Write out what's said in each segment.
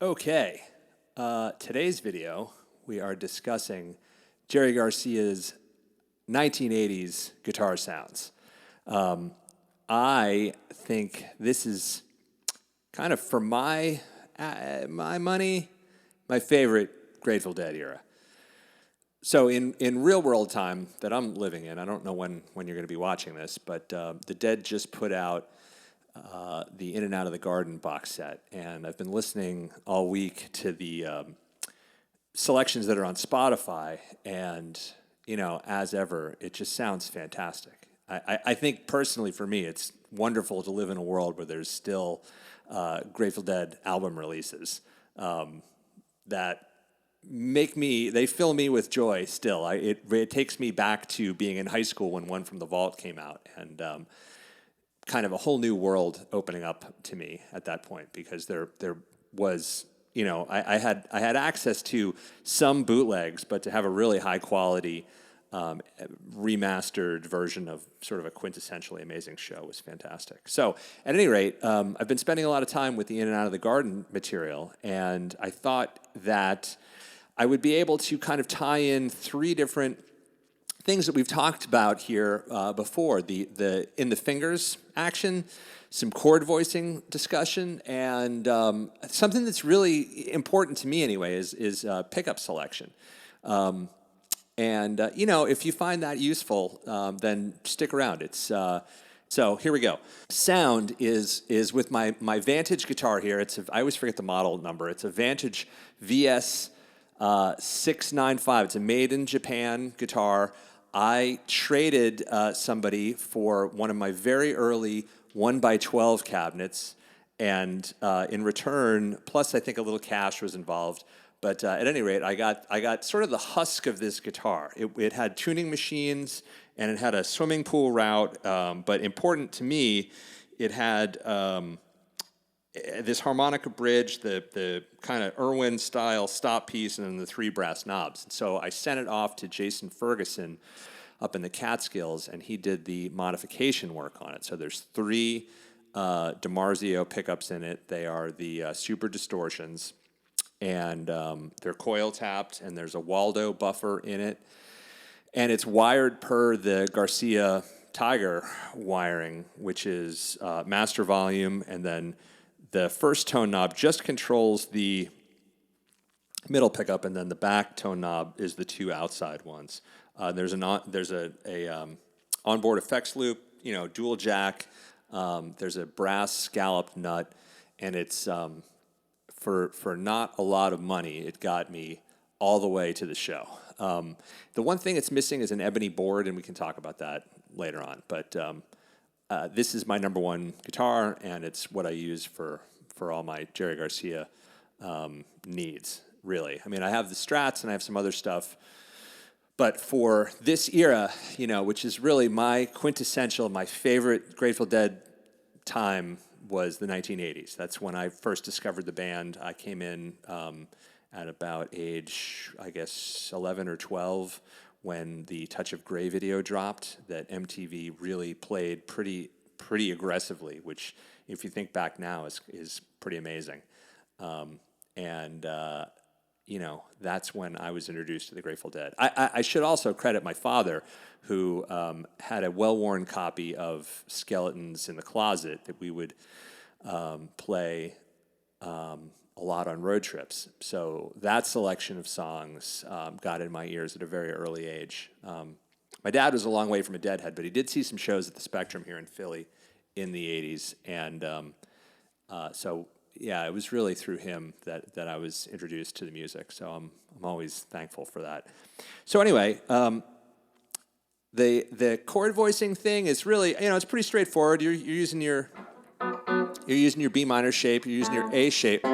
Okay, today's video, we are discussing Jerry Garcia's 1980s guitar sounds. I think this is kind of, for my money, my favorite Grateful Dead era. So in real world time that I'm living in, I don't know when you're going to be watching this, but the Dead just put out the In and Out of the Garden box set, and I've been listening all week to the selections that are on Spotify, and as ever, it just sounds fantastic. I think personally for me, it's wonderful to live in a world where there's still Grateful Dead album releases that they fill me with joy still. It takes me back to being in high school when One from the Vault came out, and kind of a whole new world opening up to me at that point, because there was, I had access to some bootlegs, but to have a really high quality remastered version of sort of a quintessentially amazing show was fantastic. So at any rate, I've been spending a lot of time with the In and Out of the Garden material, and I thought that I would be able to kind of tie in three different things that we've talked about here before: the in the fingers action, some chord voicing discussion, and something that's really important to me anyway is pickup selection. If you find that useful, then stick around. So here we go. Sound is with my Vantage guitar here. I always forget the model number. It's a Vantage VS 695. It's a made in Japan guitar. I traded somebody for one of my very early 1x12 cabinets, and in return, plus I think a little cash was involved. But at any rate, I got sort of the husk of this guitar. It had tuning machines, and it had a swimming pool route. But important to me, it had this harmonica bridge, the kind of Irwin style stop piece, and then the three brass knobs. And so I sent it off to Jason Ferguson up in the Catskills, and he did the modification work on it. So there's three DiMarzio pickups in it. They are the Super Distortions, and they're coil tapped, and there's a Waldo buffer in it, and it's wired per the Garcia Tiger wiring, which is master volume, and then the first tone knob just controls the middle pickup, and then the back tone knob is the two outside ones. There's a onboard effects loop, dual jack. There's a brass scalloped nut, and it's for not a lot of money, it got me all the way to the show. The one thing it's missing is an ebony board, and we can talk about that later on. But this is my number one guitar, and it's what I use for all my Jerry Garcia needs, really. I mean, I have the Strats, and I have some other stuff. But for this era, which is really my quintessential, my favorite Grateful Dead time was the 1980s. That's when I first discovered the band. I came in at about age, I guess, 11 or 12, when the Touch of Grey video dropped, that MTV really played pretty aggressively, which, if you think back now, is pretty amazing. That's when I was introduced to the Grateful Dead. I should also credit my father, who had a well-worn copy of Skeletons in the Closet that we would play a lot on road trips. So that selection of songs got in my ears at a very early age. My dad was a long way from a Deadhead, but he did see some shows at the Spectrum here in Philly in the '80s, and so yeah, it was really through him that I was introduced to the music. So I'm always thankful for that. So anyway, the chord voicing thing is really, it's pretty straightforward. You're using your B minor shape. You're using your A shape.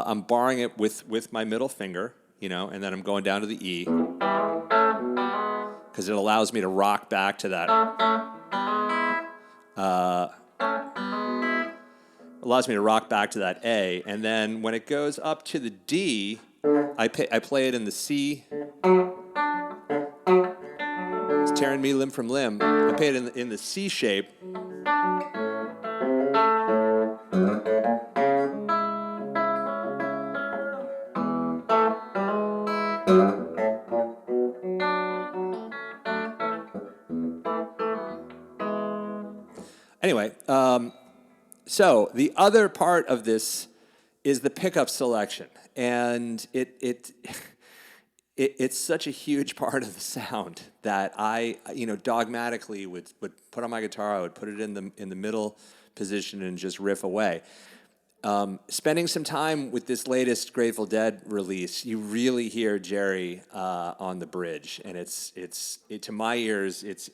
I'm barring it with my middle finger, and then I'm going down to the E because it allows me to rock back to that. Allows me to rock back to that A, and then when it goes up to the D, I play it in the C. It's tearing me limb from limb. I play it in the C shape. Anyway, so the other part of this is the pickup selection, and it's such a huge part of the sound that I, dogmatically would put on my guitar. I would put it in the middle position and just riff away. Spending some time with this latest Grateful Dead release, you really hear Jerry on the bridge, and it's to my ears, it's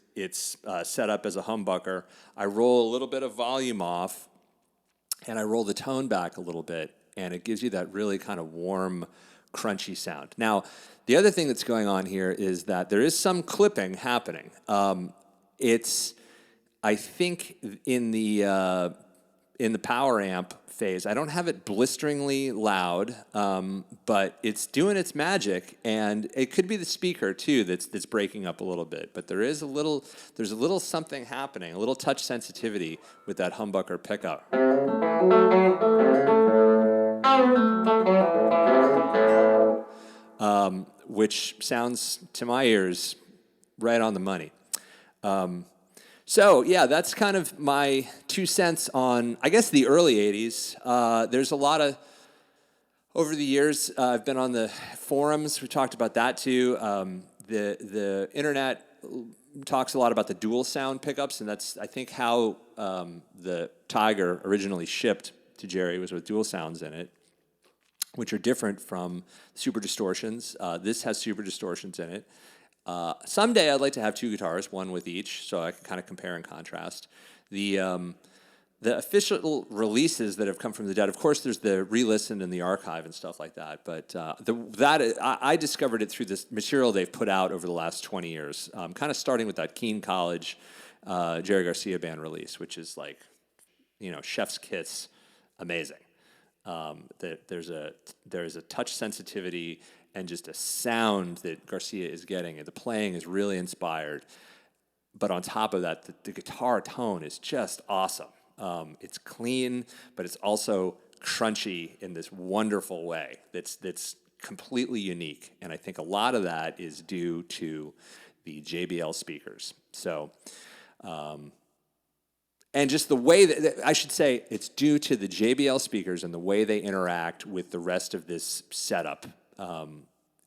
set up as a humbucker. I roll a little bit of volume off, and I roll the tone back a little bit, and it gives you that really kind of warm, crunchy sound. Now, the other thing that's going on here is that there is some clipping happening. I think in the power amp phase, I don't have it blisteringly loud, but it's doing its magic, and it could be the speaker too that's breaking up a little bit. But there's a little something happening, a little touch sensitivity with that humbucker pickup. Which sounds to my ears right on the money. So yeah, that's kind of my 2 cents on, I guess, the early '80s. There's a lot of, over the years, I've been on the forums. We talked about that too. The internet talks a lot about the dual sound pickups, and that's, I think, how the Tiger originally shipped to Jerry, was with dual sounds in it, which are different from super distortions. This has super distortions in it. Someday I'd like to have 2 guitars, one with each, so I can kind of compare and contrast. The official releases that have come from the Dead, of course, there's the re-listened and the archive and stuff like that. But I discovered it through this material they've put out over the last 20 years, kind of starting with that Keene College Jerry Garcia band release, which is like, chef's kiss, amazing. There's a touch sensitivity and just a sound that Garcia is getting, and the playing is really inspired. But on top of that, the guitar tone is just awesome. It's clean, but it's also crunchy in this wonderful way that's completely unique. And I think a lot of that is due to the JBL speakers. So, and just the way that, I should say, it's due to the JBL speakers and the way they interact with the rest of this setup.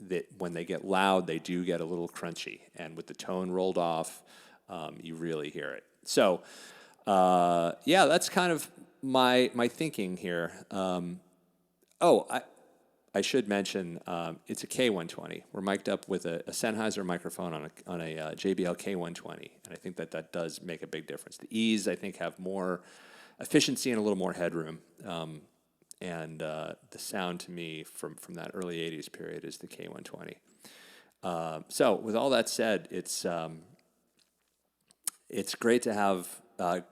That when they get loud, they do get a little crunchy, and with the tone rolled off, you really hear it. So, yeah, that's kind of my thinking here. I should mention it's a K120. We're mic'd up with a Sennheiser microphone on a JBL K120, and I think that does make a big difference. The E's, I think, have more efficiency and a little more headroom. And the sound to me from that early '80s period is the K120. So with all that said, it's great to have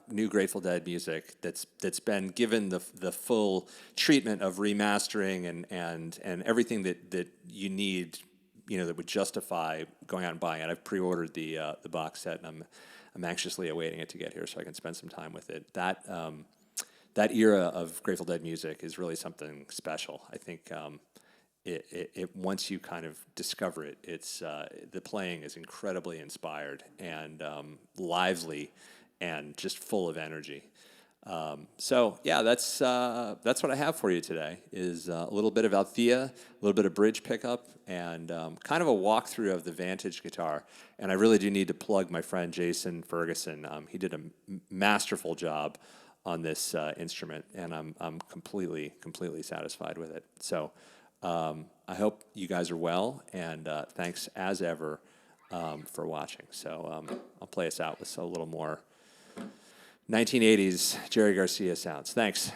new Grateful Dead music that's been given the full treatment of remastering and everything that you need, that would justify going out and buying it. I've pre-ordered the box set, and I'm anxiously awaiting it to get here so I can spend some time with it. That era of Grateful Dead music is really something special. I think it once you kind of discover it, it's the playing is incredibly inspired and lively and just full of energy. So yeah, that's what I have for you today. Is a little bit of Althea, a little bit of bridge pickup, and kind of a walkthrough of the Vantage guitar. And I really do need to plug my friend Jason Ferguson. He did a masterful job on this instrument, and I'm completely satisfied with it. So I hope you guys are well, and thanks as ever for watching. So I'll play us out with a little more 1980s Jerry Garcia sounds. Thanks.